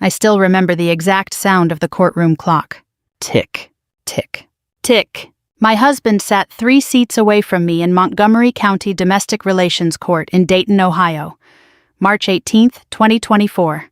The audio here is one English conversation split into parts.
I still remember the exact sound of the courtroom clock. Tick, tick, tick. My husband sat 3 seats away from me in Montgomery County Domestic Relations Court in Dayton, Ohio. March 18, 2024.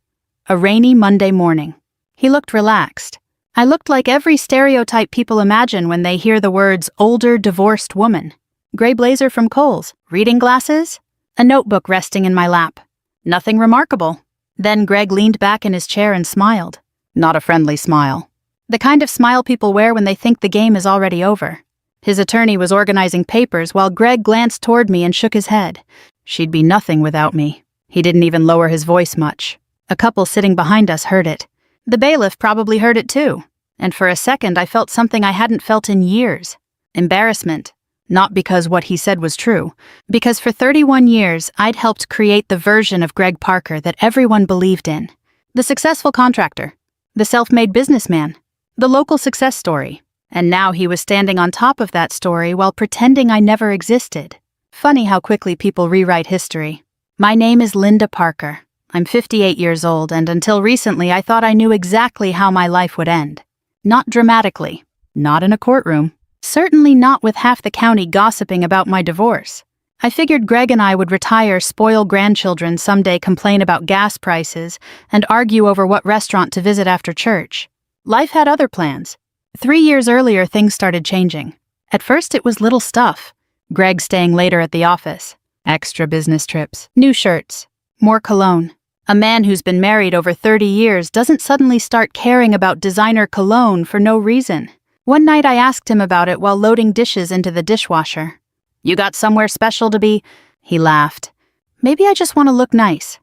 A rainy Monday morning. He looked relaxed. I looked like every stereotype people imagine when they hear the words older divorced woman. Gray blazer from Kohl's, reading glasses, a notebook resting in my lap. Nothing remarkable. Then Greg leaned back in his chair and smiled. Not a friendly smile. The kind of smile people wear when they think the game is already over. His attorney was organizing papers while Greg glanced toward me and shook his head. She'd be nothing without me. He didn't even lower his voice much. A couple sitting behind us heard it. The bailiff probably heard it too. And for a second I felt something I hadn't felt in years. Embarrassment. Not because what he said was true. Because for 31 years I'd helped create the version of Greg Parker that everyone believed in. The successful contractor. The self-made businessman. The local success story. And now he was standing on top of that story while pretending I never existed. Funny how quickly people rewrite history. My name is Linda Parker. I'm 58 years old, and until recently I thought I knew exactly how my life would end. Not dramatically. Not in a courtroom. Certainly not with half the county gossiping about my divorce. I figured Greg and I would retire, spoil grandchildren, someday complain about gas prices, and argue over what restaurant to visit after church. Life had other plans. 3 years earlier, things started changing. At first, it was little stuff. Greg staying later at the office. Extra business trips. New shirts. More cologne. A man who's been married over 30 years doesn't suddenly start caring about designer cologne for no reason. One night I asked him about it while loading dishes into the dishwasher. You got somewhere special to be? He laughed. Maybe I just want to look nice.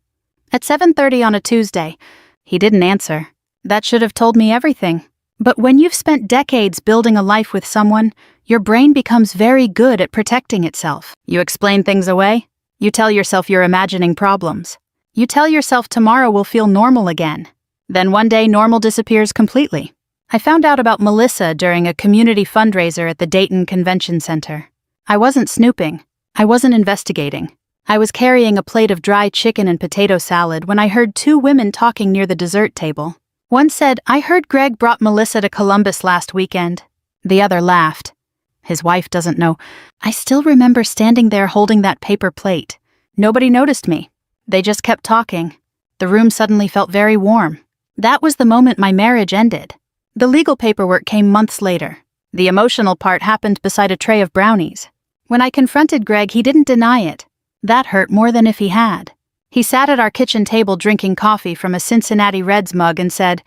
At 7:30 on a Tuesday. He didn't answer. That should have told me everything. But when you've spent decades building a life with someone, your brain becomes very good at protecting itself. You explain things away. You tell yourself you're imagining problems. You tell yourself tomorrow will feel normal again. Then one day normal disappears completely. I found out about Melissa during a community fundraiser at the Dayton Convention Center. I wasn't snooping. I wasn't investigating. I was carrying a plate of dry chicken and potato salad when I heard 2 women talking near the dessert table. One said, I heard Greg brought Melissa to Columbus last weekend. The other laughed. His wife doesn't know. I still remember standing there holding that paper plate. Nobody noticed me. They just kept talking. The room suddenly felt very warm. That was the moment my marriage ended. The legal paperwork came months later. The emotional part happened beside a tray of brownies. When I confronted Greg, he didn't deny it. That hurt more than if he had. He sat at our kitchen table drinking coffee from a Cincinnati Reds mug and said,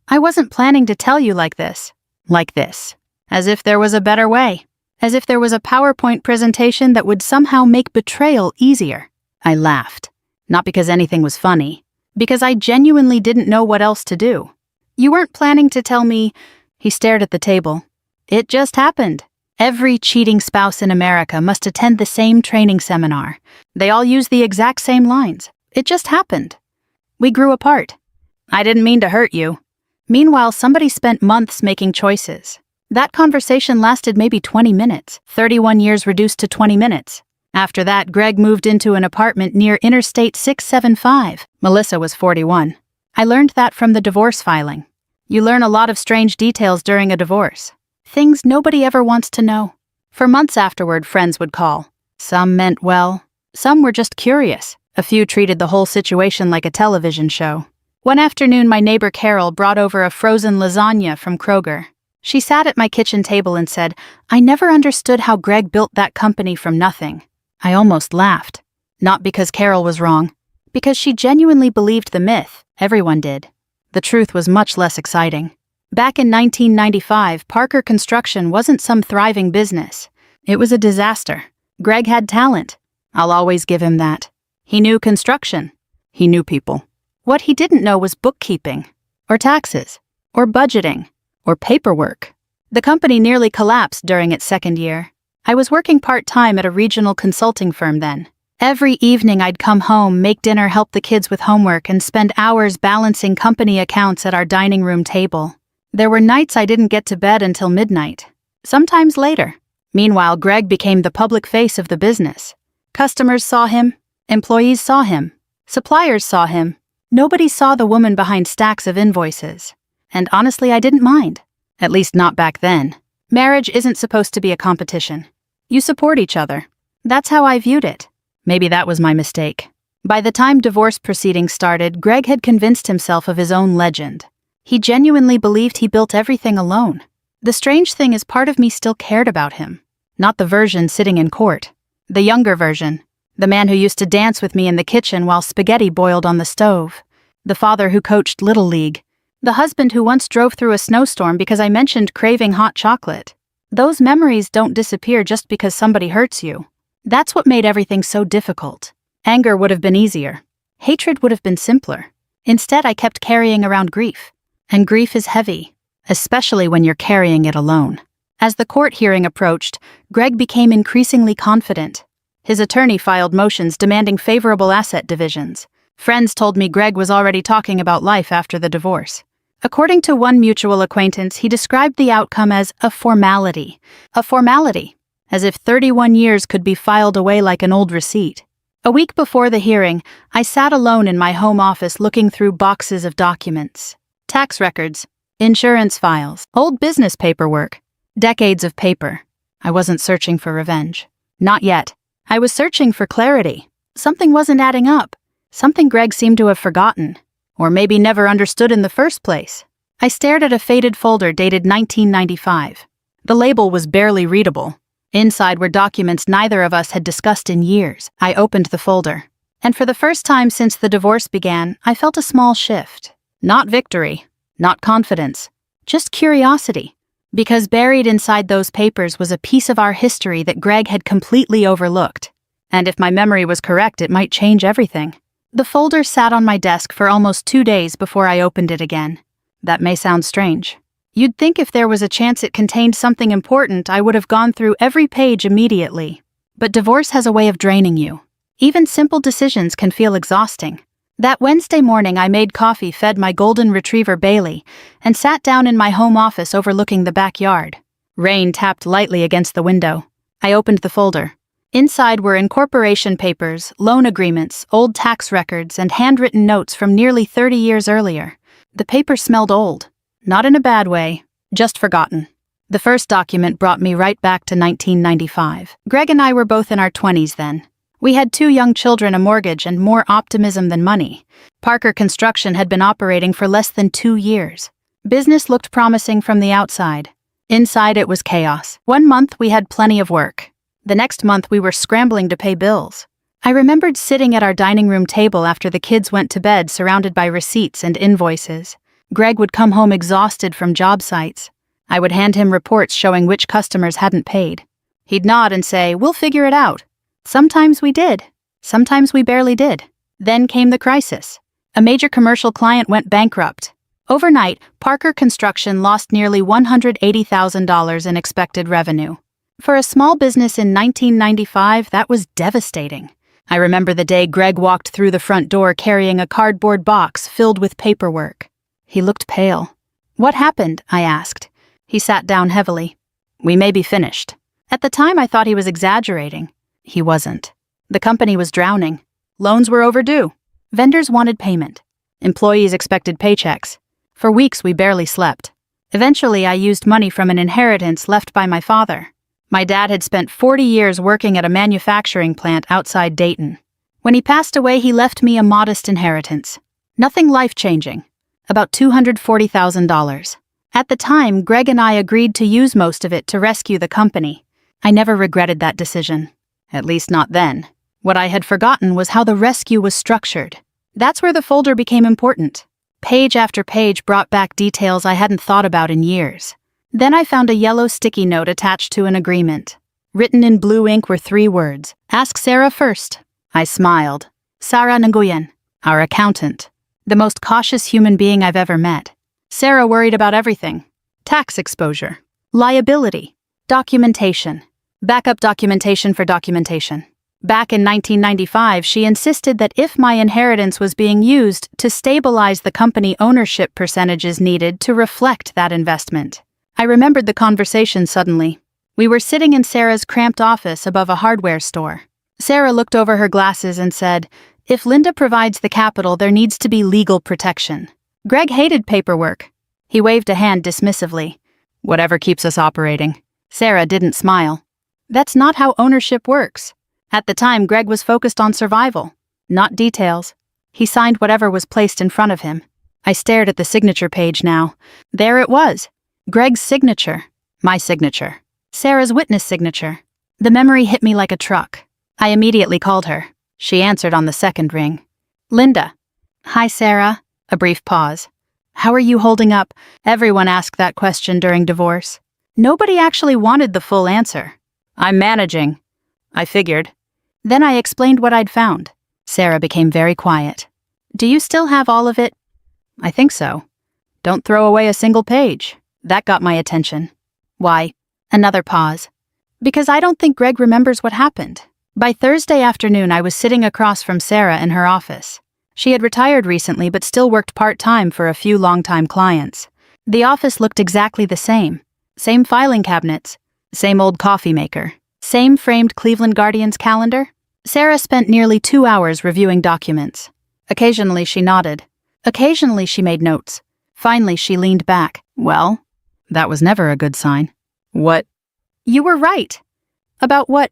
I wasn't planning to tell you like this. Like this. As if there was a better way. As if there was a PowerPoint presentation that would somehow make betrayal easier. I laughed. Not because anything was funny. Because I genuinely didn't know what else to do. You weren't planning to tell me. He stared at the table. It just happened. Every cheating spouse in America must attend the same training seminar. They all use the exact same lines. It just happened. We grew apart. I didn't mean to hurt you. Meanwhile, somebody spent months making choices. That conversation lasted maybe 20 minutes. 31 years reduced to 20 minutes. After that, Greg moved into an apartment near Interstate 675. Melissa was 41. I learned that from the divorce filing. You learn a lot of strange details during a divorce. Things nobody ever wants to know. For months afterward, friends would call. Some meant well. Some were just curious. A few treated the whole situation like a television show. One afternoon, my neighbor Carol brought over a frozen lasagna from Kroger. She sat at my kitchen table and said, I never understood how Greg built that company from nothing. I almost laughed. Not because Carol was wrong. Because she genuinely believed the myth. Everyone did. The truth was much less exciting. Back in 1995, Parker Construction wasn't some thriving business. It was a disaster. Greg had talent. I'll always give him that. He knew construction. He knew people. What he didn't know was bookkeeping, or taxes, or budgeting, or paperwork. The company nearly collapsed during its second year. I was working part-time at a regional consulting firm then. Every evening I'd come home, make dinner, help the kids with homework, and spend hours balancing company accounts at our dining room table. There were nights I didn't get to bed until midnight, sometimes later. Meanwhile, Greg became the public face of the business. Customers saw him, employees saw him, suppliers saw him, Nobody saw the woman behind stacks of invoices. And honestly, I didn't mind. At least not back then. Marriage isn't supposed to be a competition. You support each other. That's how I viewed it. Maybe that was my mistake. By the time divorce proceedings started, Greg had convinced himself of his own legend. He genuinely believed he built everything alone. The strange thing is, part of me still cared about him. Not the version sitting in court. The younger version. The man who used to dance with me in the kitchen while spaghetti boiled on the stove. The father who coached Little League. The husband who once drove through a snowstorm because I mentioned craving hot chocolate. Those memories don't disappear just because somebody hurts you. That's what made everything so difficult. Anger would have been easier. Hatred would have been simpler. Instead, I kept carrying around grief. And grief is heavy, especially when you're carrying it alone. As the court hearing approached, Greg became increasingly confident. His attorney filed motions demanding favorable asset divisions. Friends told me Greg was already talking about life after the divorce. According to one mutual acquaintance, he described the outcome as a formality. A formality, as if 31 years could be filed away like an old receipt. A week before the hearing, I sat alone in my home office looking through boxes of documents. Tax records, insurance files, old business paperwork, decades of paper. I wasn't searching for revenge. Not yet. I was searching for clarity. Something wasn't adding up. Something Greg seemed to have forgotten, or maybe never understood in the first place. I stared at a faded folder dated 1995. The label was barely readable. Inside were documents neither of us had discussed in years. I opened the folder, and for the first time since the divorce began, I felt a small shift. Not victory, not confidence, just curiosity. Because buried inside those papers was a piece of our history that Greg had completely overlooked. And if my memory was correct, it might change everything. The folder sat on my desk for almost 2 days before I opened it again. That may sound strange. You'd think if there was a chance it contained something important, I would have gone through every page immediately. But divorce has a way of draining you. Even simple decisions can feel exhausting. That Wednesday morning, I made coffee, fed my golden retriever Bailey, and sat down in my home office overlooking the backyard. Rain tapped lightly against the window. I opened the folder. Inside were incorporation papers, loan agreements, old tax records, and handwritten notes from nearly 30 years earlier. The paper smelled old. Not in a bad way, just forgotten. The first document brought me right back to 1995. Greg and I were both in our 20s then. We had 2 young children, a mortgage, and more optimism than money. Parker Construction had been operating for less than 2 years. Business looked promising from the outside. Inside, it was chaos. 1 month, we had plenty of work. The next month, we were scrambling to pay bills. I remembered sitting at our dining room table after the kids went to bed, surrounded by receipts and invoices. Greg would come home exhausted from job sites. I would hand him reports showing which customers hadn't paid. He'd nod and say, "We'll figure it out." Sometimes we did. Sometimes we barely did. Then came the crisis. A major commercial client went bankrupt. Overnight, Parker Construction lost nearly $180,000 in expected revenue. For a small business in 1995, that was devastating. I remember the day Greg walked through the front door carrying a cardboard box filled with paperwork. He looked pale. "What happened?" I asked. He sat down heavily. "We may be finished." At the time, I thought he was exaggerating. He wasn't. The company was drowning. Loans were overdue. Vendors wanted payment. Employees expected paychecks. For weeks, we barely slept. Eventually, I used money from an inheritance left by my father. My dad had spent 40 years working at a manufacturing plant outside Dayton. When he passed away, he left me a modest inheritance. Nothing life-changing. About $240,000. At the time, Greg and I agreed to use most of it to rescue the company. I never regretted that decision. At least not then. What I had forgotten was how the rescue was structured. That's where the folder became important. Page after page brought back details I hadn't thought about in years. Then I found a yellow sticky note attached to an agreement. Written in blue ink were 3 words. "Ask Sarah first." I smiled. Sarah Nguyen, our accountant. The most cautious human being I've ever met. Sarah worried about everything. Tax exposure. Liability. Documentation. Backup documentation for documentation. Back in 1995, she insisted that if my inheritance was being used to stabilize the company, ownership percentages needed to reflect that investment. I remembered the conversation suddenly. We were sitting in Sarah's cramped office above a hardware store. Sarah looked over her glasses and said, If Linda provides the capital, there needs to be legal protection. Greg hated paperwork. He waved a hand dismissively. Whatever keeps us operating. Sarah didn't smile. That's not how ownership works. At the time, Greg was focused on survival, not details. He signed whatever was placed in front of him. I stared at the signature page now. There it was. Greg's signature. My signature. Sarah's witness signature. The memory hit me like a truck. I immediately called her. She answered on the second ring. Linda. Hi, Sarah. A brief pause. How are you holding up? Everyone asked that question during divorce. Nobody actually wanted the full answer. I'm managing. I figured. Then I explained what I'd found. Sarah became very quiet. Do you still have all of it? I think so. Don't throw away a single page. That got my attention. Why? Another pause. Because I don't think Greg remembers what happened. By Thursday afternoon, I was sitting across from Sarah in her office. She had retired recently but still worked part-time for a few long-time clients. The office looked exactly the same. Same filing cabinets. Same old coffee maker. Same framed Cleveland Guardians calendar. Sarah spent nearly 2 hours reviewing documents. Occasionally she nodded. Occasionally she made notes. Finally she leaned back. Well, that was never a good sign. What? You were right. About what?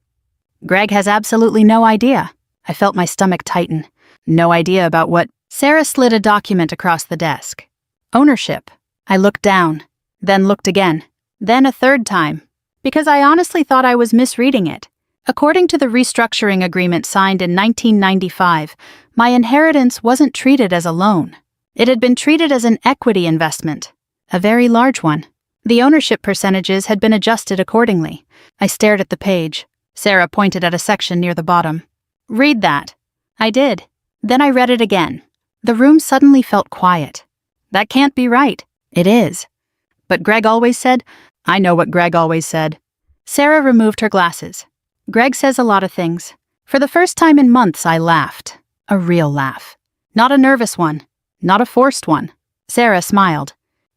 Greg has absolutely no idea. I felt my stomach tighten. No idea about what? Sarah slid a document across the desk. Ownership. I looked down, then looked again, then a third time, because I honestly thought I was misreading it. According to the restructuring agreement signed in 1995, my inheritance wasn't treated as a loan. It had been treated as an equity investment, a very large one. The ownership percentages had been adjusted accordingly. I stared at the page. Sarah pointed at a section near the bottom. Read that. I did. Then I read it again. The room suddenly felt quiet. That can't be right. It is. But Greg always said, I know what Greg always said. Sarah removed her glasses. Greg says a lot of things. For the first time in months, I laughed. A real laugh. Not a nervous one. Not a forced one. Sarah smiled.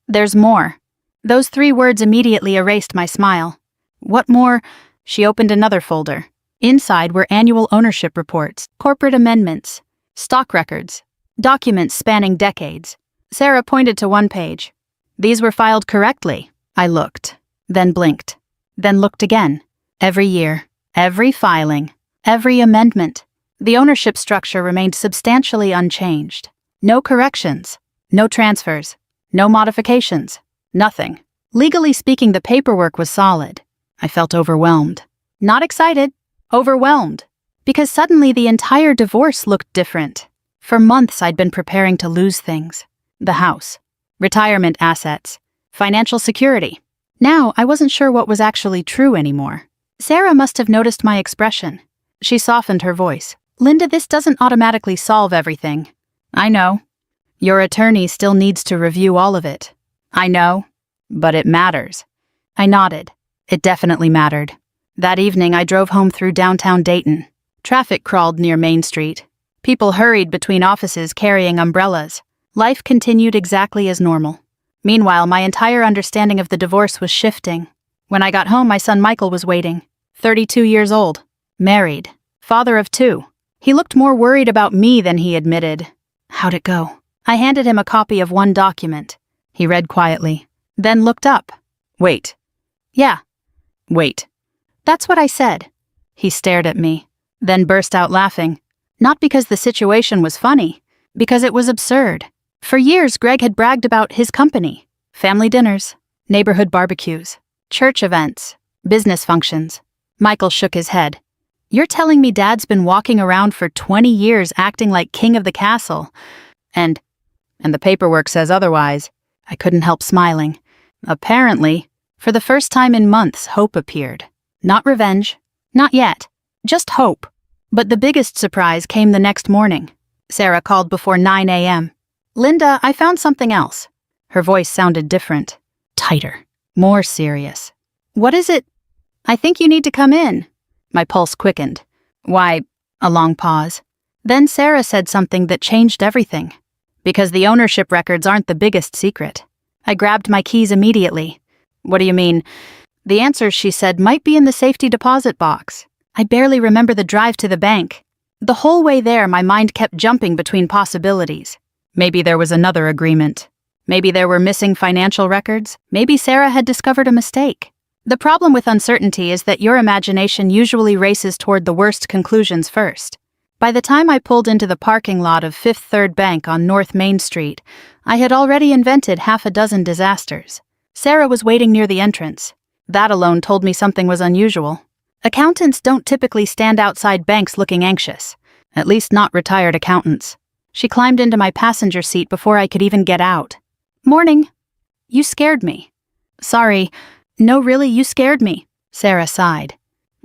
There's more. Those 3 words immediately erased my smile. What more? She opened another folder. Inside were annual ownership reports, corporate amendments, stock records, documents spanning decades. Sarah pointed to one page. These were filed correctly. I looked, then blinked, then looked again. Every year, every filing, every amendment. The ownership structure remained substantially unchanged. No corrections, no transfers, no modifications, nothing. Legally speaking, the paperwork was solid. I felt overwhelmed. Not excited, overwhelmed. Because suddenly the entire divorce looked different. For months I'd been preparing to lose things. The house, retirement assets, financial security. Now I wasn't sure what was actually true anymore. Sarah must have noticed my expression. She softened her voice. Linda, this doesn't automatically solve everything. I know. Your attorney still needs to review all of it. I know. But it matters. I nodded. It definitely mattered. That evening I drove home through downtown Dayton. Traffic crawled near Main Street. People hurried between offices carrying umbrellas. Life continued exactly as normal. Meanwhile, my entire understanding of the divorce was shifting. When I got home, my son Michael was waiting. 32 years old. Married. Father of 2. He looked more worried about me than he admitted. How'd it go? I handed him a copy of one document. He read quietly, then looked up. Wait. Yeah. Wait. That's what I said. He stared at me, then burst out laughing. Not because the situation was funny, because it was absurd. For years, Greg had bragged about his company. Family dinners, neighborhood barbecues, church events, business functions. Michael shook his head. You're telling me Dad's been walking around for 20 years acting like king of the castle. And the paperwork says otherwise. I couldn't help smiling. Apparently, for the first time in months, hope appeared. Not revenge. Not yet. Just hope. But the biggest surprise came the next morning. Sarah called before 9 a.m. Linda, I found something else. Her voice sounded different. Tighter. More serious. What is it? I think you need to come in. My pulse quickened. Why? A long pause. Then Sarah said something that changed everything. Because the ownership records aren't the biggest secret. I grabbed my keys immediately. What do you mean? The answers, she said, might be in the safety deposit box. I barely remember the drive to the bank. The whole way there, my mind kept jumping between possibilities. Maybe there was another agreement. Maybe there were missing financial records. Maybe Sarah had discovered a mistake. The problem with uncertainty is that your imagination usually races toward the worst conclusions first. By the time I pulled into the parking lot of Fifth Third Bank on North Main Street, I had already invented half a dozen disasters. Sarah was waiting near the entrance. That alone told me something was unusual. Accountants don't typically stand outside banks looking anxious. At least not retired accountants. She climbed into my passenger seat before I could even get out. "Morning." "You scared me." "Sorry. No, really, you scared me," Sarah sighed.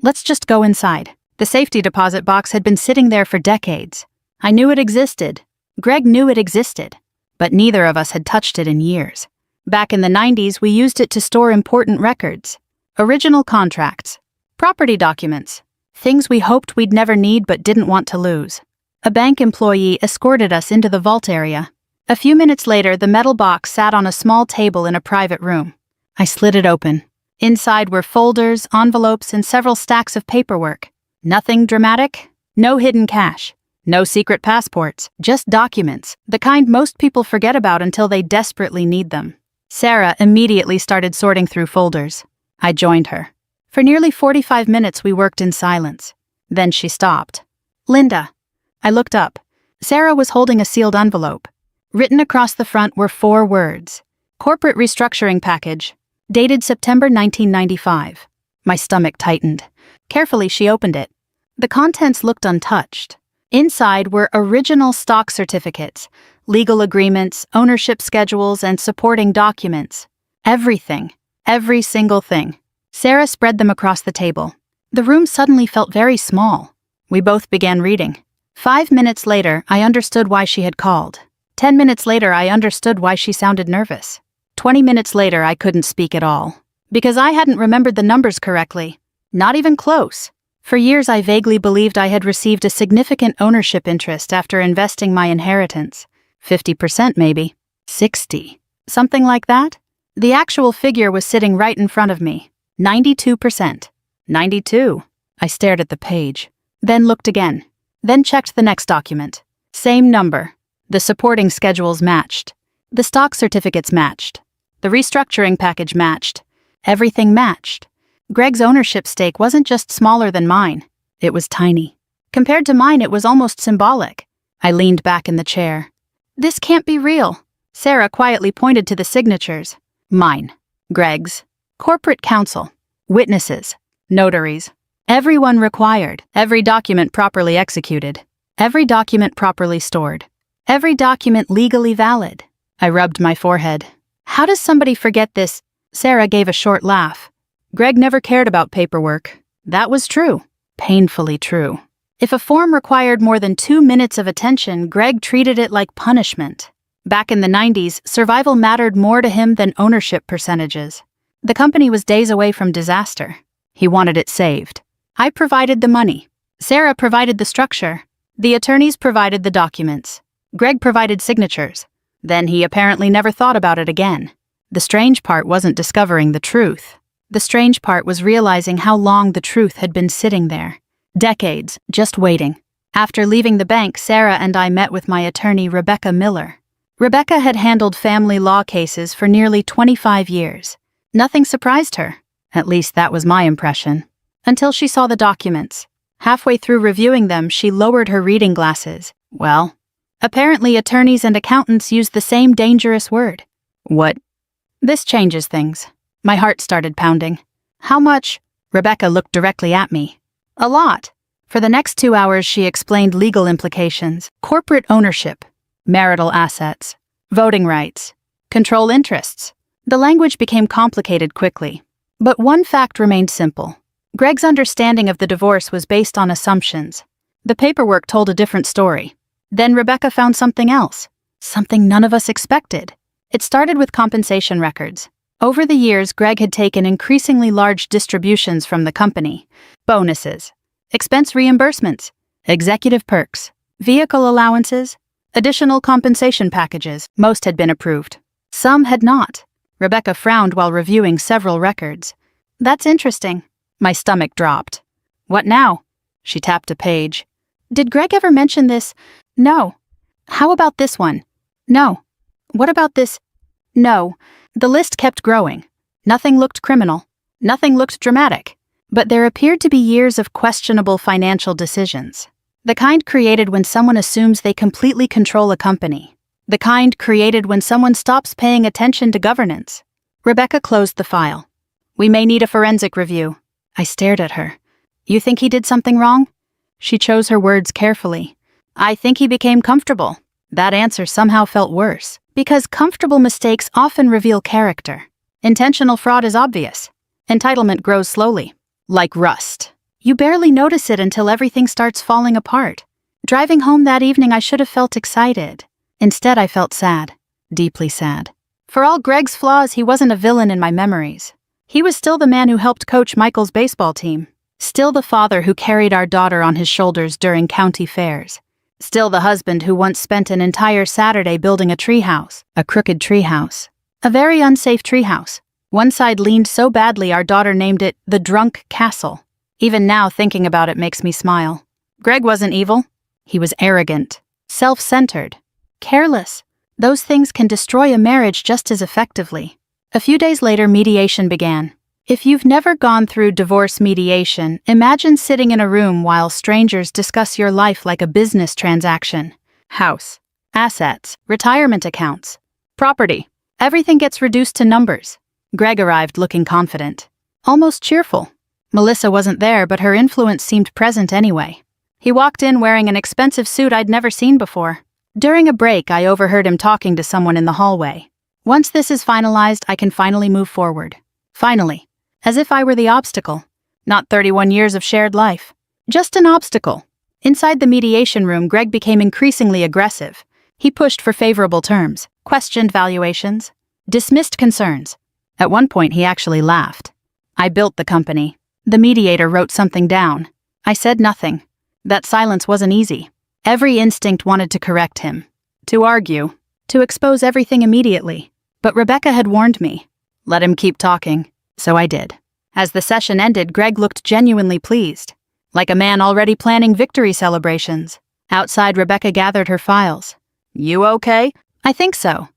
"Let's just go inside." The safety deposit box had been sitting there for decades. I knew it existed. Greg knew it existed. But neither of us had touched it in years. Back in the 90s, we used it to store important records. Original contracts. Property documents. Things we hoped we'd never need but didn't want to lose. A bank employee escorted us into the vault area. A few minutes later, the metal box sat on a small table in a private room. I slid it open. Inside were folders, envelopes, and several stacks of paperwork. Nothing dramatic. No hidden cash. No secret passports. Just documents, the kind most people forget about until they desperately need them. Sarah immediately started sorting through folders. I joined her. For nearly 45 minutes we worked in silence. Then she stopped. "Linda." I looked up. Sarah was holding a sealed envelope. Written across the front were 4 words. "Corporate restructuring package. Dated September 1995. My stomach tightened. Carefully she opened it. The contents looked untouched. Inside were original stock certificates, legal agreements, ownership schedules, and supporting documents. Everything. Every single thing. Sarah spread them across the table. The room suddenly felt very small. We both began reading. 5 minutes later, I understood why she had called. 10 minutes later, I understood why she sounded nervous. 20 minutes later, I couldn't speak at all. Because I hadn't remembered the numbers correctly. Not even close. For years, I vaguely believed I had received a significant ownership interest after investing my inheritance. 50% maybe. 60. Something like that? The actual figure was sitting right in front of me. 92%. 92. I stared at the page. Then looked again. Then checked the next document. Same number. The supporting schedules matched. The stock certificates matched. The restructuring package matched. Everything matched. Greg's ownership stake wasn't just smaller than mine. It was tiny. Compared to mine, it was almost symbolic. I leaned back in the chair. "This can't be real." Sarah quietly pointed to the signatures. Mine. Greg's. Corporate counsel. Witnesses. Notaries. Everyone required. Every document properly executed. Every document properly stored. Every document legally valid. I rubbed my forehead. How does somebody forget this? Sarah gave a short laugh. Greg never cared about paperwork. That was true. Painfully true. If a form required more than 2 minutes of attention, Greg treated it like punishment. Back in the 90s, survival mattered more to him than ownership percentages. The company was days away from disaster. He wanted it saved. I provided the money. Sarah provided the structure. The attorneys provided the documents. Greg provided signatures. Then he apparently never thought about it again. The strange part wasn't discovering the truth. The strange part was realizing how long the truth had been sitting there. Decades, just waiting. After leaving the bank, Sarah and I met with my attorney, Rebecca Miller. Rebecca had handled family law cases for nearly 25 years. Nothing surprised her. At least that was my impression. Until she saw the documents. Halfway through reviewing them, she lowered her reading glasses. Well, apparently attorneys and accountants use the same dangerous word. What? This changes things. My heart started pounding. How much? Rebecca looked directly at me. A lot. For the next 2 hours, she explained legal implications, corporate ownership, marital assets, voting rights, control interests. The language became complicated quickly. But one fact remained simple. Greg's understanding of the divorce was based on assumptions. The paperwork told a different story. Then Rebecca found something else. Something none of us expected. It started with compensation records. Over the years, Greg had taken increasingly large distributions from the company. Bonuses, expense reimbursements, executive perks, vehicle allowances, additional compensation packages. Most had been approved. Some had not. Rebecca frowned while reviewing several records. That's interesting. My stomach dropped. What now? She tapped a page. Did Greg ever mention this? No. How about this one? No. What about this? No. The list kept growing. Nothing looked criminal. Nothing looked dramatic. But there appeared to be years of questionable financial decisions. The kind created when someone assumes they completely control a company. The kind created when someone stops paying attention to governance. Rebecca closed the file. We may need a forensic review. I stared at her. You think he did something wrong? She chose her words carefully. I think he became comfortable. That answer somehow felt worse, because comfortable mistakes often reveal character. Intentional fraud is obvious. Entitlement grows slowly, like rust. You barely notice it until everything starts falling apart. Driving home that evening, I should have felt excited. Instead, I felt sad, deeply sad. For all Greg's flaws, he wasn't a villain in my memories. He was still the man who helped coach Michael's baseball team. Still the father who carried our daughter on his shoulders during county fairs. Still the husband who once spent an entire Saturday building a treehouse, a crooked treehouse. A very unsafe treehouse. One side leaned so badly our daughter named it the Drunk Castle. Even now, thinking about it makes me smile. Greg wasn't evil. He was arrogant, self-centered, careless. Those things can destroy a marriage just as effectively. A few days later, mediation began. If you've never gone through divorce mediation, imagine sitting in a room while strangers discuss your life like a business transaction. House, assets, retirement accounts, property. Everything gets reduced to numbers. Greg arrived looking confident, almost cheerful. Melissa wasn't there, but her influence seemed present anyway. He walked in wearing an expensive suit I'd never seen before. During a break, I overheard him talking to someone in the hallway. Once this is finalized, I can finally move forward. Finally. As if I were the obstacle. Not 31 years of shared life. Just an obstacle. Inside the mediation room, Greg became increasingly aggressive. He pushed for favorable terms, questioned valuations, dismissed concerns. At one point, he actually laughed. I built the company. The mediator wrote something down. I said nothing. That silence wasn't easy. Every instinct wanted to correct him, to argue, to expose everything immediately. But Rebecca had warned me. Let him keep talking. So I did. As the session ended, Greg looked genuinely pleased, like a man already planning victory celebrations. Outside, Rebecca gathered her files. You okay? I think so.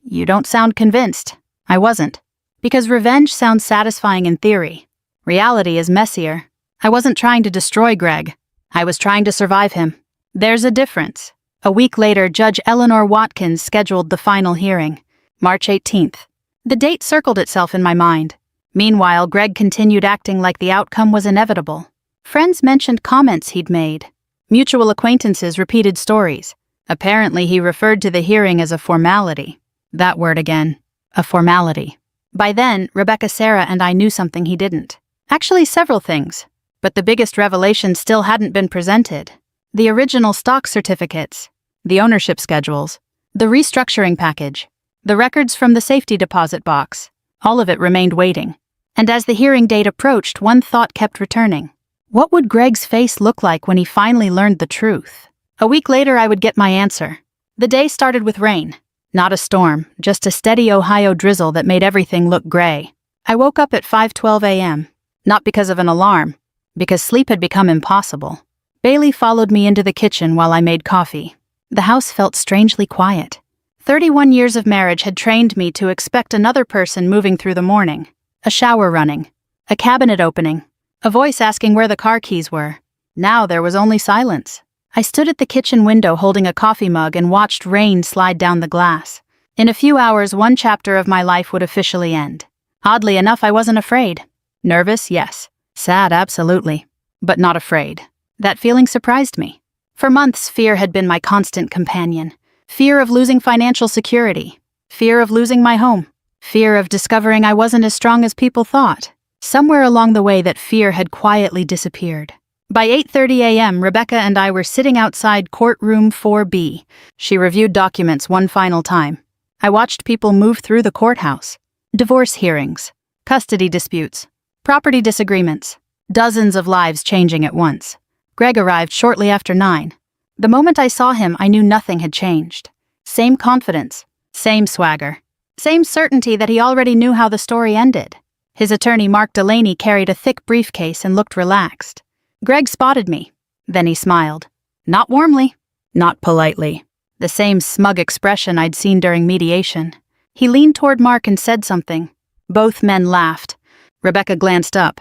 You don't sound convinced. I wasn't. Because revenge sounds satisfying in theory. Reality is messier. I wasn't trying to destroy Greg. I was trying to survive him. There's a difference. A week later, Judge Eleanor Watkins scheduled the final hearing, March 18th. The date circled itself in my mind. Meanwhile, Greg continued acting like the outcome was inevitable. Friends mentioned comments he'd made. Mutual acquaintances repeated stories. Apparently, he referred to the hearing as a formality. That word again. A formality. By then, Rebecca, Sarah, and I knew something he didn't. Actually, several things. But the biggest revelation still hadn't been presented. The original stock certificates. The ownership schedules. The restructuring package. The records from the safety deposit box. All of it remained waiting. And as the hearing date approached, one thought kept returning. What would Greg's face look like when he finally learned the truth? A week later, I would get my answer. The day started with rain. Not a storm, just a steady Ohio drizzle that made everything look gray. I woke up at 5:12 a.m. Not because of an alarm, because sleep had become impossible. Bailey followed me into the kitchen while I made coffee. The house felt strangely quiet. 31 years of marriage had trained me to expect another person moving through the morning. A shower running. A cabinet opening. A voice asking where the car keys were. Now there was only silence. I stood at the kitchen window holding a coffee mug and watched rain slide down the glass. In a few hours, one chapter of my life would officially end. Oddly enough, I wasn't afraid. Nervous, yes. Sad, absolutely. But not afraid. That feeling surprised me. For months, fear had been my constant companion. Fear of losing financial security. Fear of losing my home. Fear of discovering I wasn't as strong as people thought. Somewhere along the way, that fear had quietly disappeared. By 8:30 a.m., Rebecca and I were sitting outside courtroom 4B. She reviewed documents one final time. I watched people move through the courthouse. Divorce hearings. Custody disputes. Property disagreements. Dozens of lives changing at once. Greg arrived shortly after 9. The moment I saw him, I knew nothing had changed. Same confidence. Same swagger. Same certainty that he already knew how the story ended. His attorney, Mark Delaney, carried a thick briefcase and looked relaxed. Greg spotted me. Then he smiled. Not warmly. Not politely. The same smug expression I'd seen during mediation. He leaned toward Mark and said something. Both men laughed. Rebecca glanced up.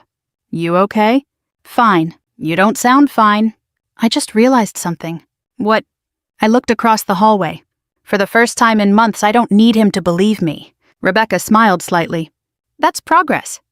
You okay? Fine. You don't sound fine. I just realized something. What? I looked across the hallway. For the first time in months, I don't need him to believe me. Rebecca smiled slightly. That's progress.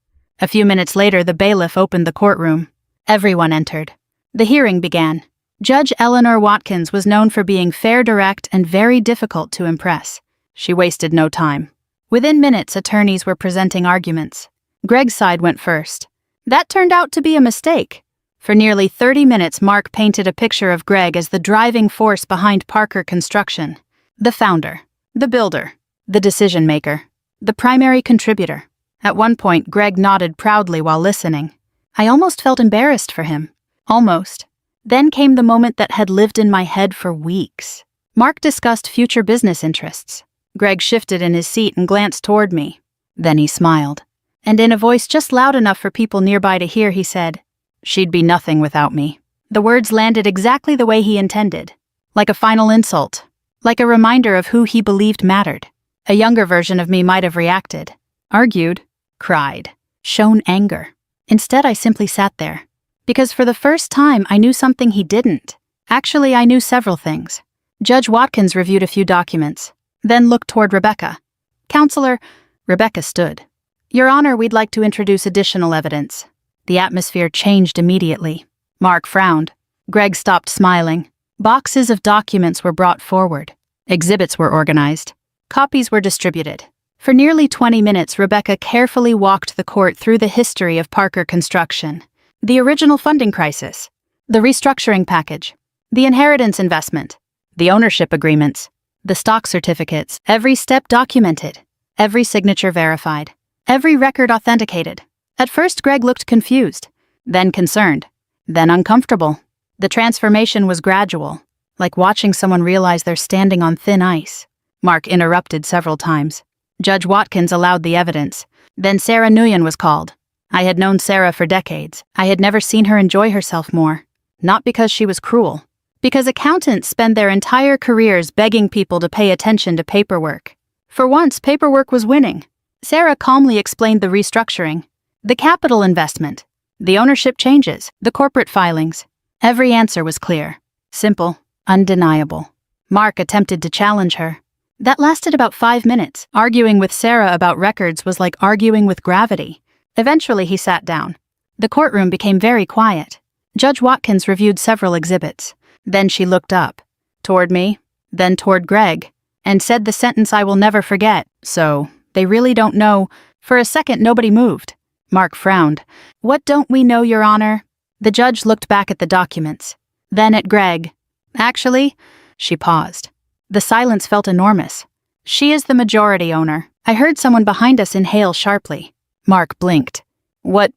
A few minutes later, the bailiff opened the courtroom. Everyone entered. The hearing began. Judge Eleanor Watkins was known for being fair, direct, and very difficult to impress. She wasted no time. Within minutes, attorneys were presenting arguments. Greg's side went first. That turned out to be a mistake. For nearly 30 minutes, Mark painted a picture of Greg as the driving force behind Parker Construction. The founder, the builder, the decision-maker, the primary contributor. At one point, Greg nodded proudly while listening. I almost felt embarrassed for him. Almost. Then came the moment that had lived in my head for weeks. Mark discussed future business interests. Greg shifted in his seat and glanced toward me. Then he smiled. And in a voice just loud enough for people nearby to hear, he said, "She'd be nothing without me." The words landed exactly the way he intended. Like a final insult. Like a reminder of who he believed mattered. A younger version of me might have reacted. Argued. Cried. Shown anger. Instead, I simply sat there. Because for the first time, I knew something he didn't. Actually, I knew several things. Judge Watkins reviewed a few documents, then looked toward Rebecca. Counselor, Rebecca stood. Your Honor, we'd like to introduce additional evidence. The atmosphere changed immediately. Mark frowned. Greg stopped smiling. Boxes of documents were brought forward. Exhibits were organized. Copies were distributed. For nearly 20 minutes, Rebecca carefully walked the court through the history of Parker Construction. The original funding crisis, the restructuring package, the inheritance investment, the ownership agreements, the stock certificates, every step documented, every signature verified, every record authenticated. At first, Greg looked confused, then concerned, then uncomfortable. The transformation was gradual, like watching someone realize they're standing on thin ice. Mark interrupted several times. Judge Watkins allowed the evidence. Then Sarah Nguyen was called. I had known Sarah for decades. I had never seen her enjoy herself more. Not because she was cruel. Because accountants spend their entire careers begging people to pay attention to paperwork. For once, paperwork was winning. Sarah calmly explained the restructuring, the capital investment, the ownership changes, the corporate filings. Every answer was clear, simple, undeniable. Mark attempted to challenge her. That lasted about 5 minutes. Arguing with Sarah about records was like arguing with gravity. Eventually, he sat down. The courtroom became very quiet. Judge Watkins reviewed several exhibits. Then she looked up, toward me, then toward Greg, and said the sentence I will never forget. So, they really don't know. For a second, nobody moved. Mark frowned. What don't we know, Your Honor? The judge looked back at the documents, then at Greg. Actually, she paused. The silence felt enormous. She is the majority owner. I heard someone behind us inhale sharply. Mark blinked. What?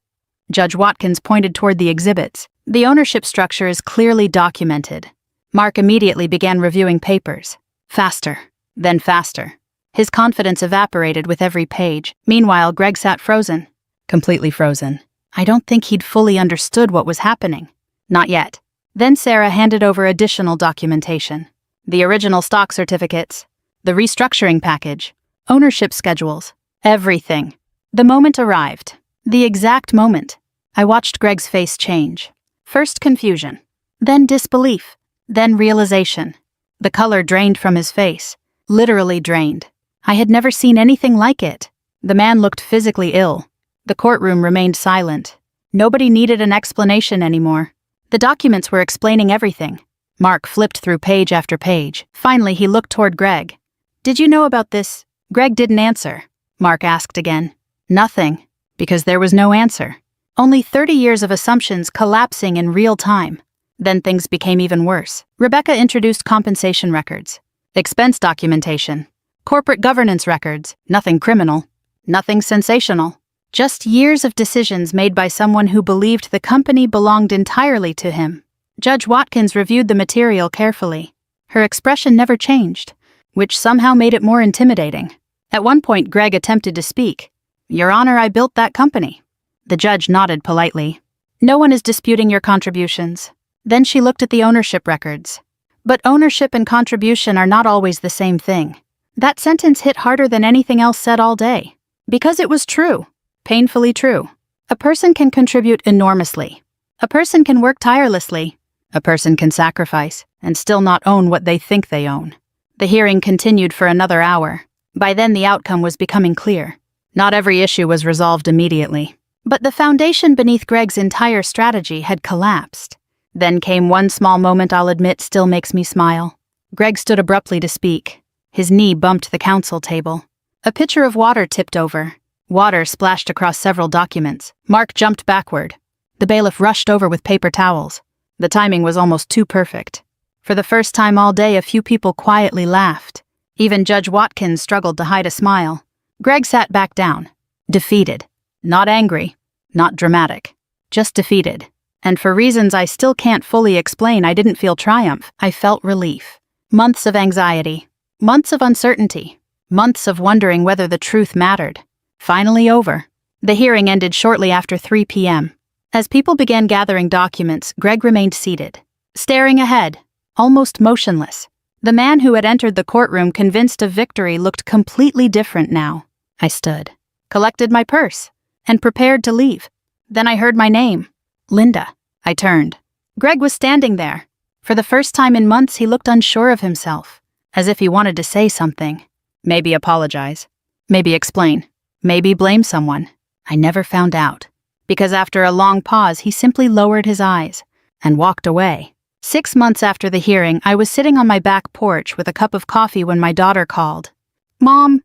Judge Watkins pointed toward the exhibits. The ownership structure is clearly documented. Mark immediately began reviewing papers. Faster, then faster. His confidence evaporated with every page. Meanwhile, Greg sat frozen. Completely frozen. I don't think he'd fully understood what was happening. Not yet. Then Sarah handed over additional documentation. The original stock certificates, the restructuring package, ownership schedules, everything. The moment arrived. The exact moment. I watched Greg's face change. First confusion, then disbelief, then realization. The color drained from his face, literally drained. I had never seen anything like it. The man looked physically ill. The courtroom remained silent. Nobody needed an explanation anymore. The documents were explaining everything. Mark flipped through page after page. Finally, he looked toward Greg. Did you know about this? Greg didn't answer. Mark asked again. Nothing, because there was no answer. Only 30 years of assumptions collapsing in real time. Then things became even worse. Rebecca introduced compensation records, expense documentation, corporate governance records, nothing criminal, nothing sensational. Just years of decisions made by someone who believed the company belonged entirely to him. Judge Watkins reviewed the material carefully. Her expression never changed, which somehow made it more intimidating. At one point, Greg attempted to speak. Your Honor, I built that company. The judge nodded politely. No one is disputing your contributions. Then she looked at the ownership records. But ownership and contribution are not always the same thing. That sentence hit harder than anything else said all day. Because it was true. Painfully true. A person can contribute enormously. A person can work tirelessly. A person can sacrifice and still not own what they think they own. The hearing continued for another hour. By then the outcome was becoming clear. Not every issue was resolved immediately. But the foundation beneath Greg's entire strategy had collapsed. Then came one small moment I'll admit still makes me smile. Greg stood abruptly to speak. His knee bumped the council table. A pitcher of water tipped over. Water splashed across several documents. Mark jumped backward. The bailiff rushed over with paper towels. The timing was almost too perfect. For the first time all day, a few people quietly laughed. Even Judge Watkins struggled to hide a smile. Greg sat back down. Defeated. Not angry. Not dramatic. Just defeated. And for reasons I still can't fully explain, I didn't feel triumph. I felt relief. Months of anxiety. Months of uncertainty. Months of wondering whether the truth mattered. Finally over. The hearing ended shortly after 3 p.m. As people began gathering documents, Greg remained seated, staring ahead, almost motionless. The man who had entered the courtroom convinced of victory looked completely different now. I stood, collected my purse, and prepared to leave. Then I heard my name. Linda. I turned. Greg was standing there. For the first time in months, he looked unsure of himself, as if he wanted to say something. Maybe apologize. Maybe explain. Maybe blame someone. I never found out. Because after a long pause, he simply lowered his eyes and walked away. 6 months after the hearing, I was sitting on my back porch with a cup of coffee when my daughter called. "Mom."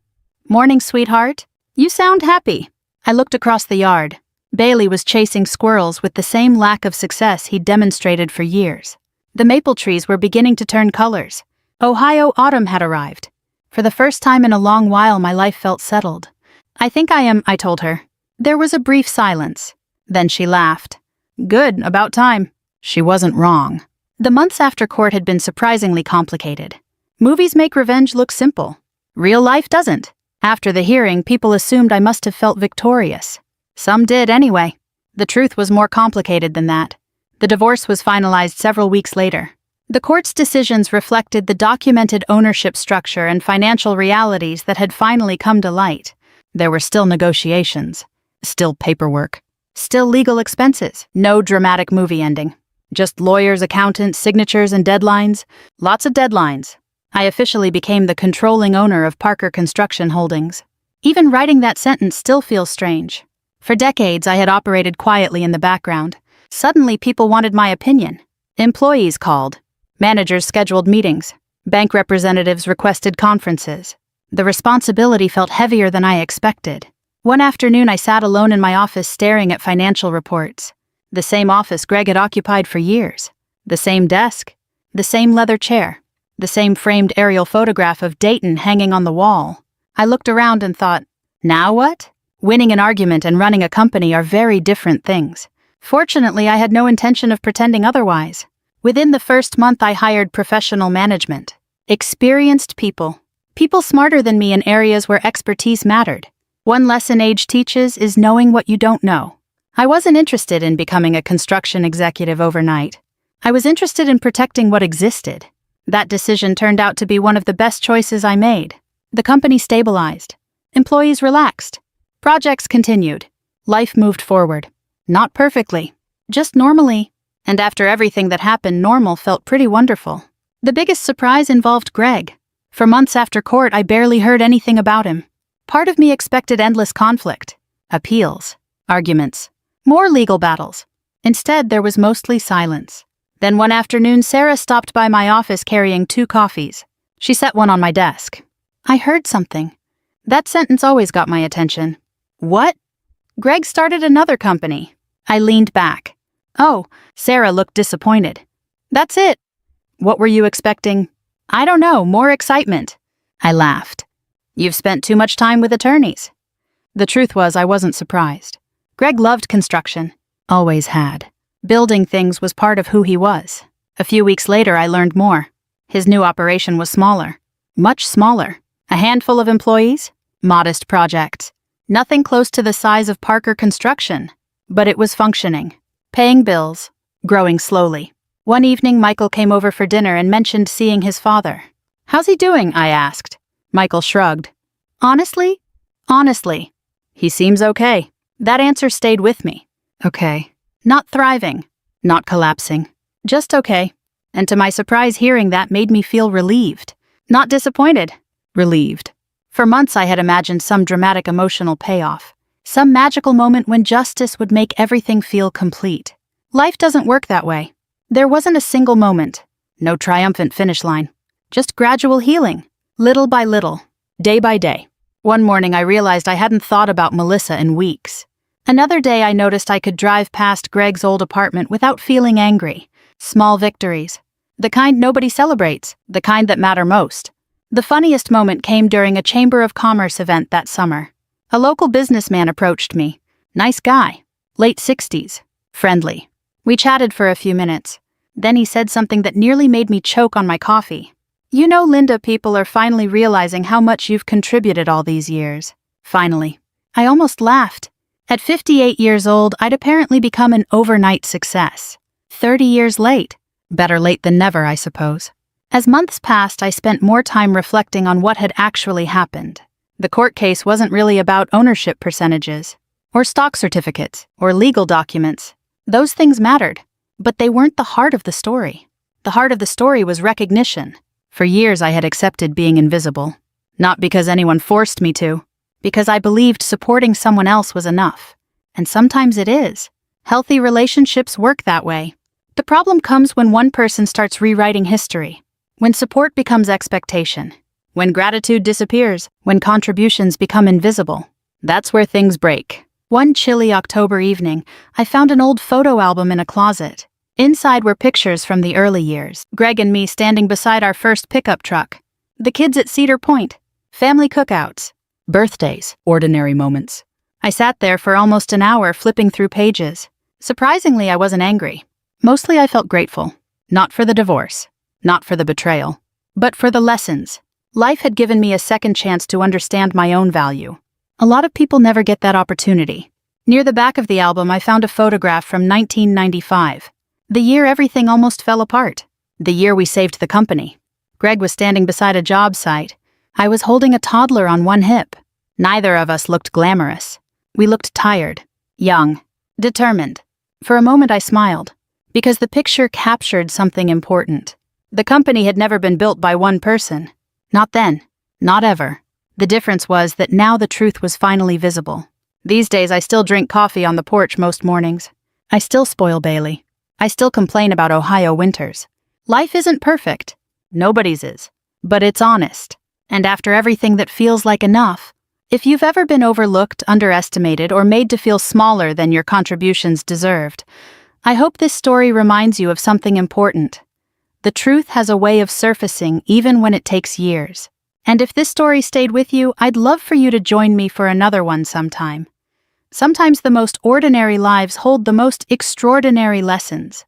"Morning, sweetheart. You sound happy." I looked across the yard. Bailey was chasing squirrels with the same lack of success he'd demonstrated for years. The maple trees were beginning to turn colors. Ohio autumn had arrived. For the first time in a long while, my life felt settled. "I think I am," I told her. There was a brief silence. Then she laughed. "Good, about time." She wasn't wrong. The months after court had been surprisingly complicated. Movies make revenge look simple. Real life doesn't. After the hearing, people assumed I must have felt victorious. Some did anyway. The truth was more complicated than that. The divorce was finalized several weeks later. The court's decisions reflected the documented ownership structure and financial realities that had finally come to light. There were still negotiations. Still paperwork. Still legal expenses. No dramatic movie ending. Just lawyers, accountants, signatures, and deadlines. Lots of deadlines. I officially became the controlling owner of Parker Construction Holdings. Even writing that sentence still feels strange. For decades, I had operated quietly in the background. Suddenly, people wanted my opinion. Employees called. Managers scheduled meetings. Bank representatives requested conferences. The responsibility felt heavier than I expected. One afternoon, I sat alone in my office staring at financial reports. The same office Greg had occupied for years. The same desk. The same leather chair. The same framed aerial photograph of Dayton hanging on the wall. I looked around and thought, now what? Winning an argument and running a company are very different things. Fortunately, I had no intention of pretending otherwise. Within the first month, I hired professional management. Experienced people. People smarter than me in areas where expertise mattered. One lesson age teaches is knowing what you don't know. I wasn't interested in becoming a construction executive overnight. I was interested in protecting what existed. That decision turned out to be one of the best choices I made. The company stabilized. Employees relaxed. Projects continued. Life moved forward. Not perfectly. Just normally. And after everything that happened, normal felt pretty wonderful. The biggest surprise involved Greg. For months after court, I barely heard anything about him. Part of me expected endless conflict. Appeals. Arguments. More legal battles. Instead, there was mostly silence. Then one afternoon, Sarah stopped by my office carrying 2 coffees. She set one on my desk. I heard something. That sentence always got my attention. What? Greg started another company. I leaned back. Oh, Sarah looked disappointed. That's it. What were you expecting? I don't know, more excitement. I laughed. You've spent too much time with attorneys. The truth was, I wasn't surprised. Greg loved construction. Always had. Building things was part of who he was. A few weeks later, I learned more. His new operation was smaller. Much smaller. A handful of employees. Modest projects. Nothing close to the size of Parker Construction. But it was functioning. Paying bills. Growing slowly. One evening, Michael came over for dinner and mentioned seeing his father. "How's he doing?" I asked. Michael shrugged. Honestly? Honestly. He seems okay." That answer stayed with me. Okay. Not thriving. Not collapsing. Just okay. And to my surprise, hearing that made me feel relieved. Not disappointed. Relieved. For months I had imagined some dramatic emotional payoff. Some magical moment when justice would make everything feel complete. Life doesn't work that way. There wasn't a single moment. No triumphant finish line. Just gradual healing. Little by little. Day by day. One morning I realized I hadn't thought about Melissa in weeks. Another day I noticed I could drive past Greg's old apartment without feeling angry. Small victories. The kind nobody celebrates. The kind that matter most. The funniest moment came during a Chamber of Commerce event that summer. A local businessman approached me. Nice guy. Late 60s. Friendly. We chatted for a few minutes. Then he said something that nearly made me choke on my coffee. "You know, Linda, people are finally realizing how much you've contributed all these years." Finally. I almost laughed. At 58 years old, I'd apparently become an overnight success. 30 years late. Better late than never, I suppose. As months passed, I spent more time reflecting on what had actually happened. The court case wasn't really about ownership percentages, or stock certificates, or legal documents. Those things mattered, but they weren't the heart of the story. The heart of the story was recognition. For years I had accepted being invisible. Not because anyone forced me to, because I believed supporting someone else was enough. And sometimes it is. Healthy relationships work that way. The problem comes when one person starts rewriting history, when support becomes expectation, when gratitude disappears, when contributions become invisible. That's where things break. One chilly October evening, I found an old photo album in a closet. Inside were pictures from the early years, Greg and me standing beside our first pickup truck, the kids at Cedar Point, family cookouts, birthdays, ordinary moments. I sat there for almost an hour flipping through pages. Surprisingly, I wasn't angry. Mostly I felt grateful. Not for the divorce, not for the betrayal, but for the lessons. Life had given me a second chance to understand my own value. A lot of people never get that opportunity. Near the back of the album, I found a photograph from 1995. The year everything almost fell apart. The year we saved the company. Greg was standing beside a job site. I was holding a toddler on one hip. Neither of us looked glamorous. We looked tired, young, determined. For a moment I smiled, because the picture captured something important. The company had never been built by one person. Not then. Not ever. The difference was that now the truth was finally visible. These days I still drink coffee on the porch most mornings. I still spoil Bailey. I still complain about Ohio winters. Life isn't perfect. Nobody's is. But it's honest. And after everything that feels like enough, if you've ever been overlooked, underestimated, or made to feel smaller than your contributions deserved, I hope this story reminds you of something important. The truth has a way of surfacing even when it takes years. And if this story stayed with you, I'd love for you to join me for another one sometime. Sometimes the most ordinary lives hold the most extraordinary lessons.